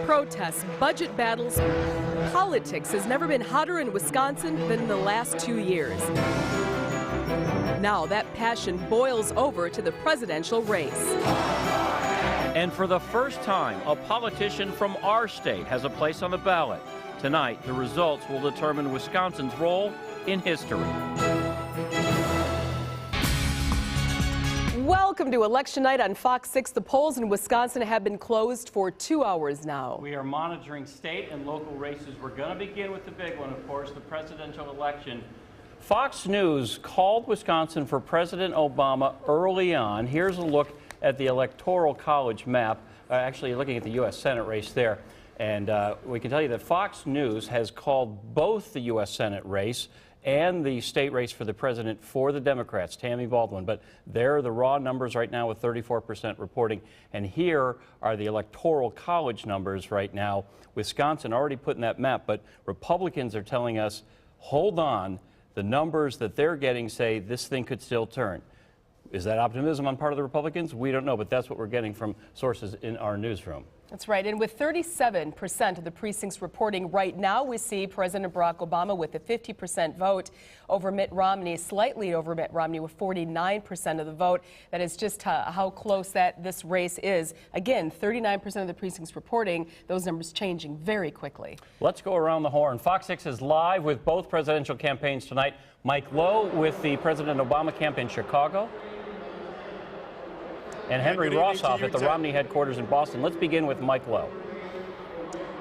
protests, budget battles, politics has never been hotter in Wisconsin than in the last 2 years. Now that passion boils over to the presidential race. And for the first time, a politician from our state has a place on the ballot. Tonight, the results will determine Wisconsin's role in history. Welcome to Election Night on Fox 6. The polls in Wisconsin have been closed for 2 hours now. We are monitoring state and local races. We're going to begin with the big one, of course, the presidential election. Fox News called Wisconsin for President Obama early on. Here's a look at the Electoral College map. Actually, looking at the U.S. Senate race there. And we can tell you that Fox News has called both the U.S. Senate race and the state race for the president for the Democrats, Tammy Baldwin. But there are the raw numbers right now with 34% reporting. And here are the Electoral College numbers right now. Wisconsin already put in that map, but Republicans are telling us, hold on, the numbers that they're getting say this thing could still turn. Is that optimism on part of the Republicans? We don't know, but that's what we're getting from sources in our newsroom. That's right. And with 37% of the precincts reporting right now, we see President Barack Obama with a 50% vote over Mitt Romney, slightly over Mitt Romney with 49% of the vote. That is just how close this race is. Again, 39% of the precincts reporting, those numbers changing very quickly. Let's go around the horn. Fox 6 is live with both presidential campaigns tonight. Mike Lowe with the President Obama camp in Chicago. And Henry Rossoff at the Romney headquarters in Boston. Let's begin with Mike Lowe.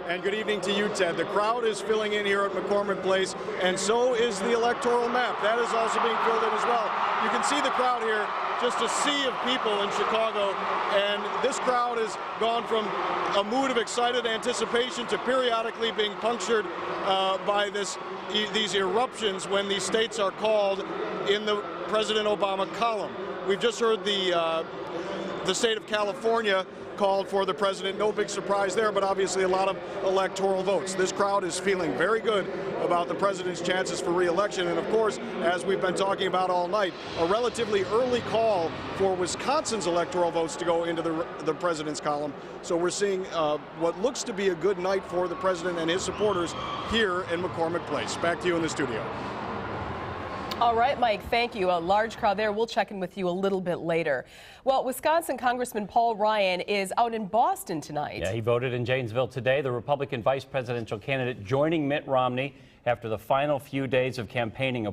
And good evening to you, Ted. The crowd is filling in here at McCormick Place, and so is the electoral map. That is also being filled in as well. You can see the crowd here, just a sea of people in Chicago, and this crowd has gone from a mood of excited anticipation to periodically being punctured by these eruptions when these states are called in the President Obama column. We've just heard the state of California called for the president. No big surprise there, but obviously a lot of electoral votes. This crowd is feeling very good about the president's chances for re-election. And of course, as we've been talking about all night, a relatively early call for Wisconsin's electoral votes to go into the president's column. So we're seeing what looks to be a good night for the president and his supporters here in McCormick Place. Back to you in the studio. All right, Mike, thank you. A large crowd there. We'll check in with you a little bit later. Well, Wisconsin Congressman Paul Ryan is out in Boston tonight. Yeah, he voted in Janesville today, the Republican vice presidential candidate joining Mitt Romney after the final few days of campaigning.